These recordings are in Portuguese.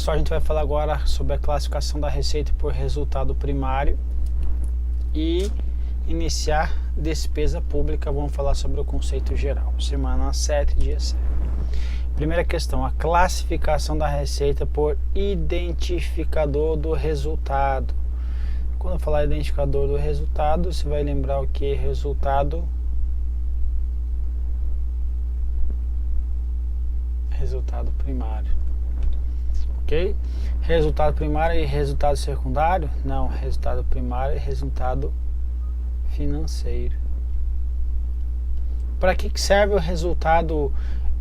Pessoal, a gente vai falar agora sobre a classificação da receita por resultado primário e iniciar despesa pública. Vamos falar sobre o conceito geral. Semana 7, dia 7. Primeira questão, a classificação da receita por identificador do resultado. Quando eu falar identificador do resultado, você vai lembrar o que? Resultado primário. Ok? Resultado primário e resultado secundário? Não, resultado primário e resultado financeiro. Para que serve o resultado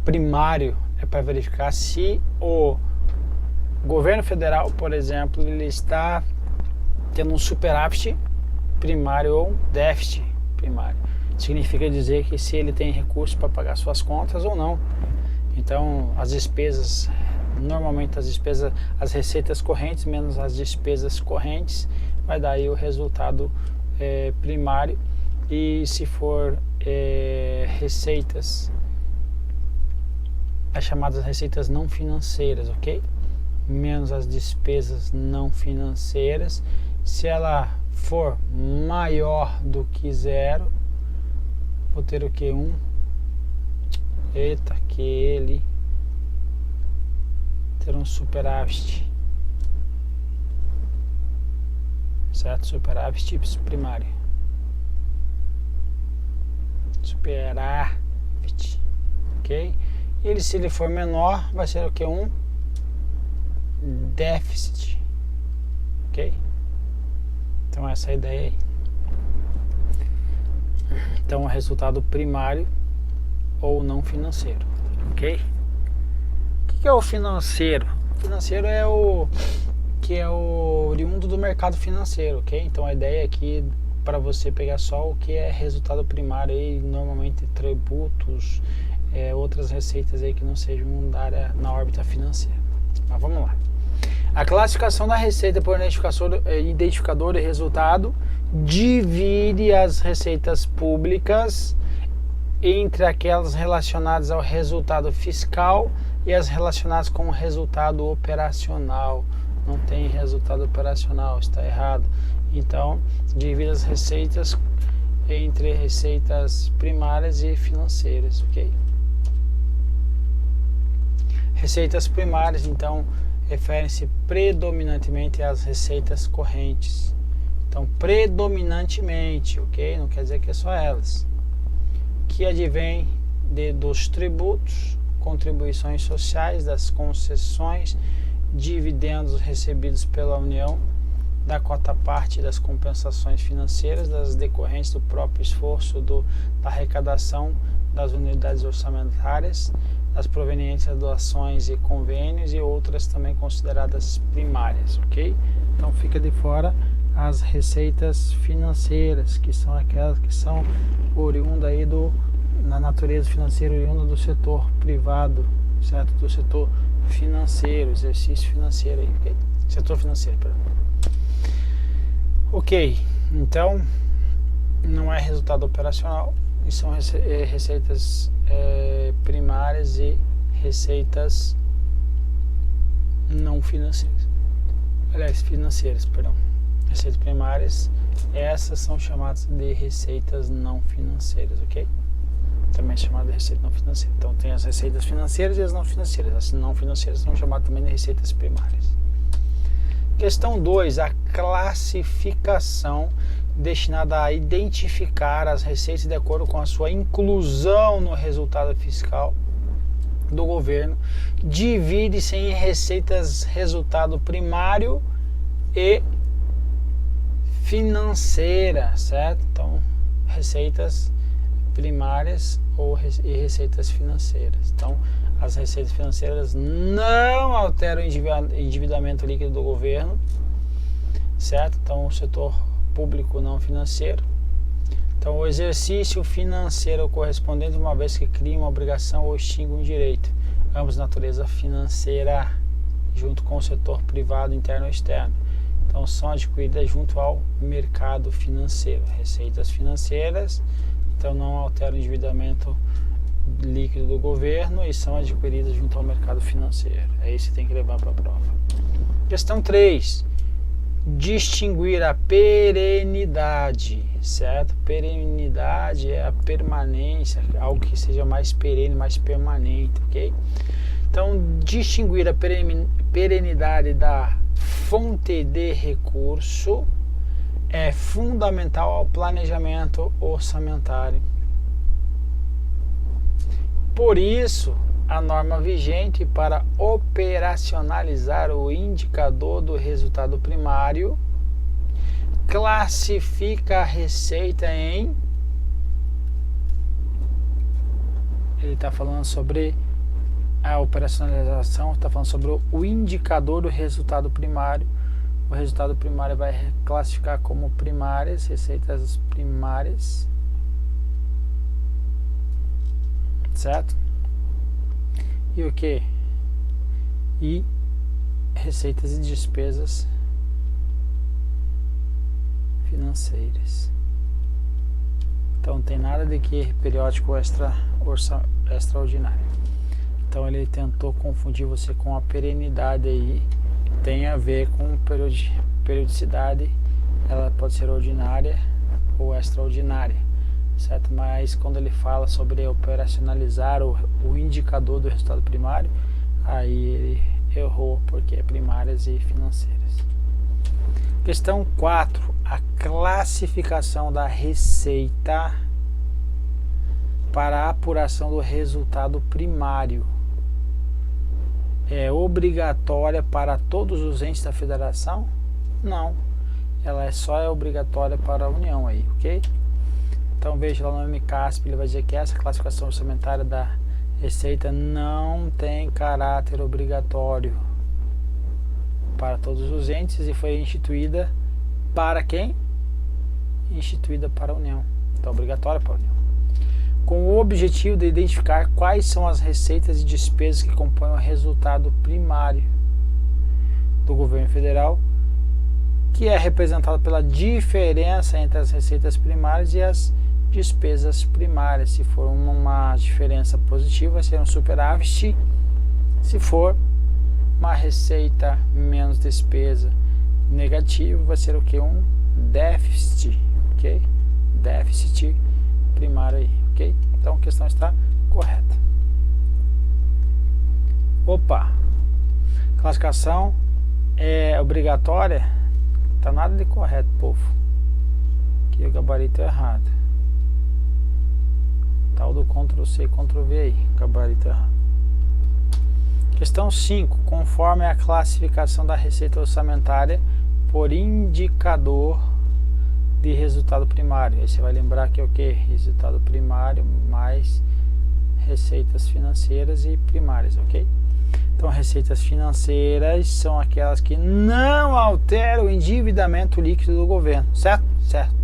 primário? É para verificar se o governo federal, por exemplo, ele está tendo um superávit primário ou um déficit primário. Significa dizer que se ele tem recursos para pagar suas contas ou não. Então, as despesas, normalmente as receitas correntes menos as despesas correntes, vai dar aí o resultado primário. E se for receitas, as chamadas receitas não financeiras, ok? Menos as despesas não financeiras, se ela for maior do que zero, vou ter o que? Ter um superávit, certo? Superávit primário. Superávit, ok? Ele, se ele for menor, vai ser o que? Um déficit, ok? Então essa é a ideia aí. Então o resultado primário ou não financeiro, ok? O que é o financeiro? O financeiro é o que é o oriundo do mercado financeiro, ok? Então a ideia aqui para você pegar só o que é resultado primário aí, normalmente tributos, outras receitas aí que não sejam da área na órbita financeira. Mas vamos lá. A classificação da receita por identificador de resultado divide as receitas públicas entre aquelas relacionadas ao resultado fiscal e as relacionadas com o resultado operacional. Não tem resultado operacional, está errado. Então, divide as receitas entre receitas primárias e financeiras, ok? Receitas primárias, então, referem-se predominantemente às receitas correntes. Então, predominantemente, ok? Não quer dizer que é só elas. Que advém dos tributos, contribuições sociais, das concessões, dividendos recebidos pela União, da quota-parte das compensações financeiras, das decorrentes do próprio esforço da arrecadação das unidades orçamentárias, das provenientes de doações e convênios e outras também consideradas primárias, ok? Então fica de fora as receitas financeiras, que são aquelas que são oriundas aí na natureza financeira, oriunda do setor privado, certo? Do setor financeiro, exercício financeiro aí, ok? Setor financeiro, perdão. Ok, então não é resultado operacional, e são receitas primárias e receitas não financeiras. Aliás, financeiras, perdão. Receitas primárias, essas são chamadas de receitas não financeiras, ok? Também é chamada de receita não financeira. Então tem as receitas financeiras e as não financeiras. As não financeiras são chamadas também de receitas primárias. Questão 2, a classificação destinada a identificar as receitas de acordo com a sua inclusão no resultado fiscal do governo, divide-se em receitas resultado primário e financeira, certo? Então, receitas primárias e receitas financeiras. Então, as receitas financeiras não alteram o endividamento líquido do governo, certo? Então, o setor público não financeiro. Então, o exercício financeiro correspondente, uma vez que cria uma obrigação ou extingue um direito, ambos natureza financeira, junto com o setor privado interno e externo. Então, são adquiridas junto ao mercado financeiro. Receitas financeiras, então, não alteram o endividamento líquido do governo e são adquiridas junto ao mercado financeiro. É isso que tem que levar para a prova. Questão 3. Distinguir a perenidade, certo? Perenidade é a permanência, algo que seja mais perene, mais permanente, ok? Então, distinguir a perenidade da fonte de recurso é fundamental ao planejamento orçamentário. Por isso, a norma vigente para operacionalizar o indicador do resultado primário classifica a receita em... Ele está falando sobre a operacionalização, está falando sobre o indicador do resultado primário. O resultado primário vai classificar como primárias, receitas primárias, certo? E o que? E receitas e despesas financeiras. Então não tem nada de que periódico extraordinário. Então ele tentou confundir você com a perenidade aí. Tem a ver com periodicidade. Ela pode ser ordinária ou extraordinária, certo? Mas quando ele fala sobre operacionalizar o indicador do resultado primário, aí ele errou, porque é primárias e financeiras. Questão 4. A classificação da receita para a apuração do resultado primário é obrigatória para todos os entes da federação? Não. Ela só é obrigatória para a União aí, ok? Então veja lá no MCASP, ele vai dizer que essa classificação orçamentária da receita não tem caráter obrigatório para todos os entes e foi instituída para quem? Instituída para a União. Então obrigatória para a União. Com o objetivo de identificar quais são as receitas e despesas que compõem o resultado primário do governo federal, que é representado pela diferença entre as receitas primárias e as despesas primárias. Se for uma diferença positiva, vai ser um superávit. Se for uma receita menos despesa negativo, vai ser o que? Um déficit, ok? Déficit primário aí, ok? Então a questão está correta. Opa! Classificação é obrigatória? Tá nada de correto, povo. Aqui o gabarito é errado. Tal do Ctrl+C, Ctrl+V aí, gabarito errado. Questão 5. Conforme a classificação da receita orçamentária por indicador de resultado primário. Aí você vai lembrar que é o que? Resultado primário mais receitas financeiras e primárias, ok? Então, receitas financeiras são aquelas que não alteram o endividamento líquido do governo, certo? Certo.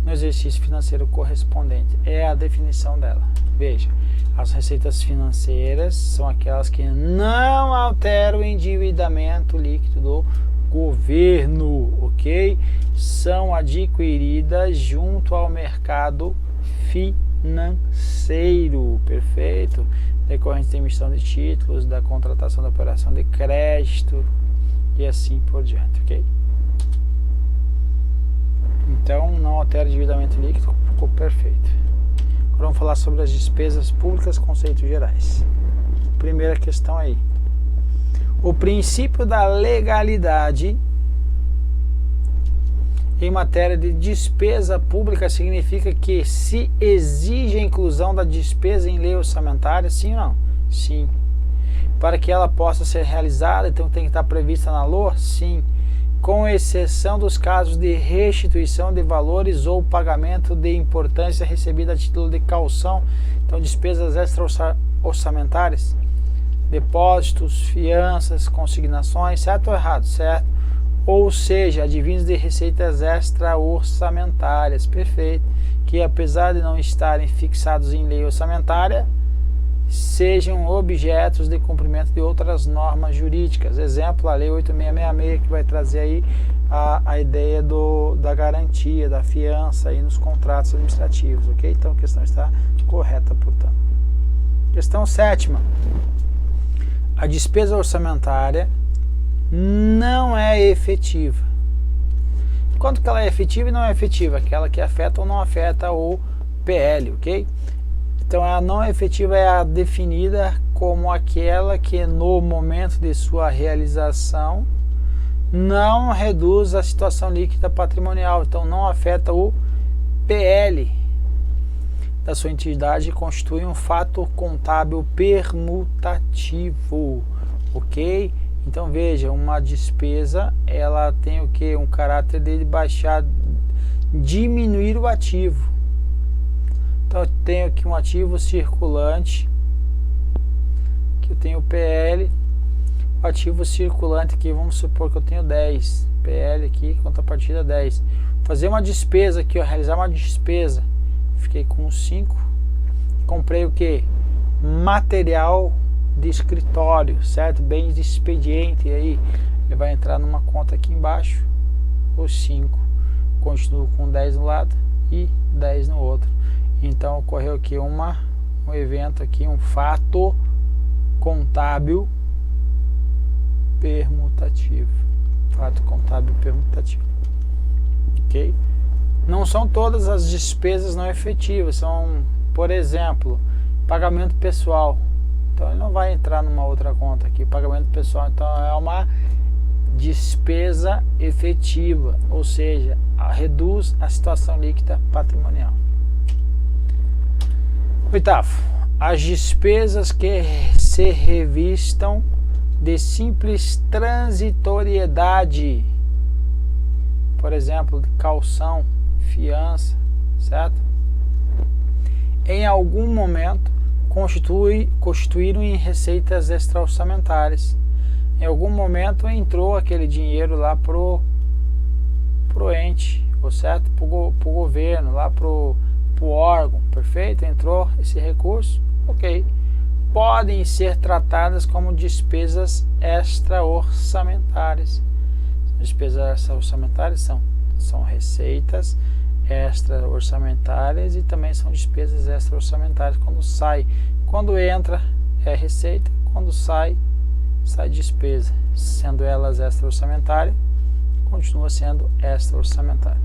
No exercício financeiro correspondente. É a definição dela. Veja, as receitas financeiras são aquelas que não alteram o endividamento líquido do governo, ok? São adquiridas junto ao mercado financeiro, perfeito? Decorrente da emissão de títulos, da contratação da operação de crédito e assim por diante, ok? Então, não altera o endividamento líquido, ficou perfeito. Agora vamos falar sobre as despesas públicas, conceitos gerais. Primeira questão aí. O princípio da legalidade em matéria de despesa pública significa que se exige a inclusão da despesa em lei orçamentária, sim ou não? Sim. Para que ela possa ser realizada, então tem que estar prevista na LOA? Sim. Com exceção dos casos de restituição de valores ou pagamento de importância recebida a título de caução, então despesas extra-orçamentárias, depósitos, fianças, consignações, certo ou errado? Certo. Ou seja, advindos de receitas extra-orçamentárias, perfeito, que apesar de não estarem fixados em lei orçamentária, sejam objetos de cumprimento de outras normas jurídicas. Exemplo, a Lei 8666, que vai trazer aí a ideia da garantia, da fiança aí nos contratos administrativos, ok? Então a questão está correta, portanto. Questão 7ª. A despesa orçamentária não é efetiva. Quanto que ela é efetiva e não é efetiva? Aquela que afeta ou não afeta o PL, ok? Então a não efetiva é a definida como aquela que no momento de sua realização não reduz a situação líquida patrimonial, então não afeta o PL da sua entidade e constitui um fato contábil permutativo, ok? Então veja, uma despesa ela tem o que? Um caráter de baixar, diminuir o ativo. Então eu tenho aqui um ativo circulante, que eu tenho PL, o ativo circulante aqui, vamos supor que eu tenho 10, PL aqui, contrapartida 10. Fazer uma despesa aqui, ó, realizar uma despesa, fiquei com 5, comprei o que? Material de escritório, certo? Bens de expediente, aí ele vai entrar numa conta aqui embaixo, os 5, continuo com 10 no lado e 10 no outro. Então ocorreu aqui um evento aqui, um fato contábil permutativo, fato contábil permutativo, ok? Não são todas as despesas não efetivas, são, por exemplo, pagamento pessoal, então ele não vai entrar numa outra conta aqui, pagamento pessoal, então é uma despesa efetiva, ou seja, reduz a situação líquida patrimonial. 8º, as despesas que se revistam de simples transitoriedade, por exemplo, calção, fiança, certo? Em algum momento constituíram em receitas extra-orçamentárias. Em algum momento entrou aquele dinheiro lá pro ente, ou certo? Pro governo, lá pro órgão, perfeito? Entrou esse recurso, ok. Podem ser tratadas como despesas extra-orçamentárias. Despesas extra-orçamentárias são receitas extra-orçamentárias e também são despesas extra-orçamentárias. Quando entra é receita, quando sai despesa. Sendo elas extra-orçamentárias, continua sendo extra-orçamentária.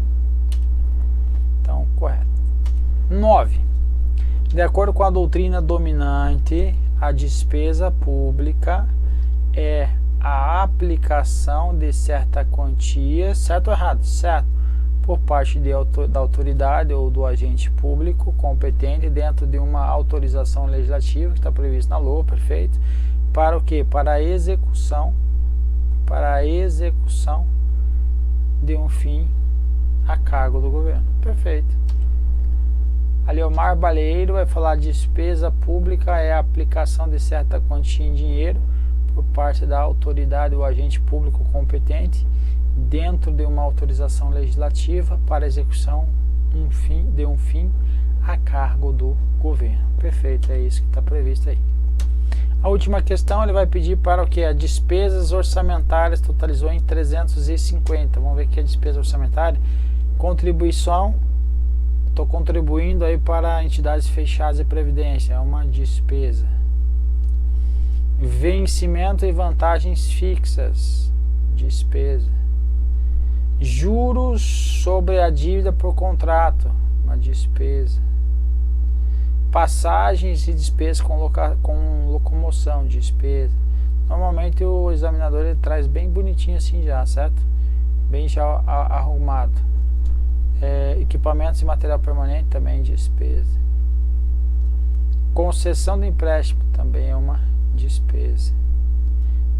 Então, correto. 9. De acordo com a doutrina dominante, a despesa pública é a aplicação de certa quantia, certo ou errado? Certo, por parte da autoridade ou do agente público competente dentro de uma autorização legislativa que está prevista na LOA, perfeito? Para o quê? Para a execução de um fim a cargo do governo, perfeito. Aliomar Baleiro vai falar: despesa pública é a aplicação de certa quantia em dinheiro por parte da autoridade ou agente público competente dentro de uma autorização legislativa para execução de um fim a cargo do governo. Perfeito, é isso que está previsto aí. A última questão ele vai pedir para o que? As despesas orçamentárias totalizou em 350. Vamos ver aqui a despesa orçamentária. Contribuição. Estou contribuindo aí para entidades fechadas e previdência, é uma despesa. Vencimento e vantagens fixas, despesa. Juros sobre a dívida por contrato, uma despesa. Passagens e despesas com locomoção, despesa. Normalmente o examinador ele traz bem bonitinho assim já, certo? Bem já arrumado. Equipamentos e material permanente também despesa. Concessão do empréstimo também é uma despesa.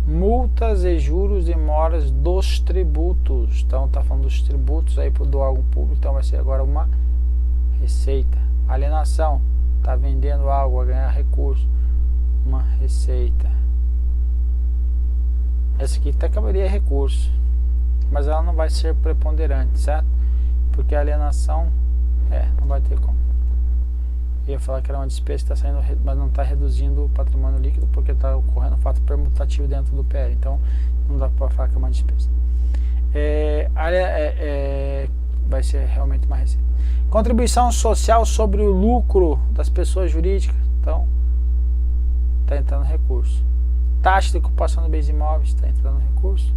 Multas e juros e moras dos tributos. Então está falando dos tributos aí do órgão público, então vai ser agora uma receita. Alienação, está vendendo algo, a ganhar recurso, uma receita. Essa aqui até caberia recurso, mas ela não vai ser preponderante, certo? Porque a alienação não vai ter como. Eu ia falar que era uma despesa que está saindo, mas não está reduzindo o patrimônio líquido porque está ocorrendo um fato permutativo dentro do PL. Então não dá para falar que é uma despesa. Vai ser realmente uma receita. Contribuição social sobre o lucro das pessoas jurídicas. Então está entrando recurso. Taxa de ocupação de bens imóveis, está entrando recurso.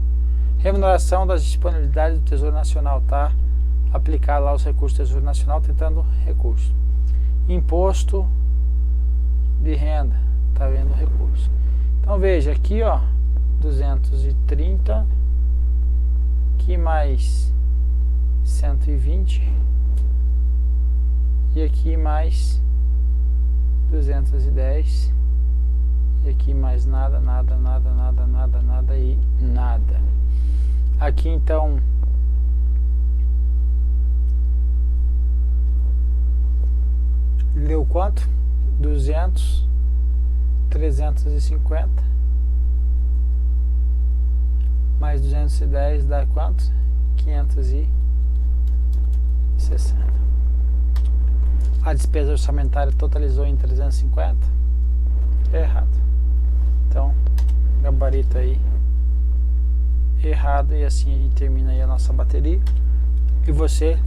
Remuneração das disponibilidades do Tesouro Nacional, está aplicado lá os recursos do Tesouro Nacional, está entrando recurso. Imposto de renda, está vendo recurso. Então veja aqui, ó, 230, aqui mais 120 e aqui mais 210 e aqui mais nada, nada, nada, nada, nada, nada e nada. Aqui então deu quanto? 200, 350 mais 210 dá quanto? 560. A despesa orçamentária totalizou em 350? Errado. Então, gabarito aí errado, e assim a gente termina aí a nossa bateria. E você,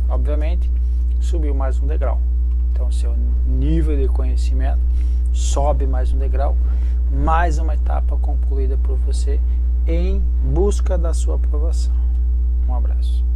obviamente, subiu mais um degrau. Então, seu nível de conhecimento sobe mais um degrau, mais uma etapa concluída por você em busca da sua aprovação. Um abraço.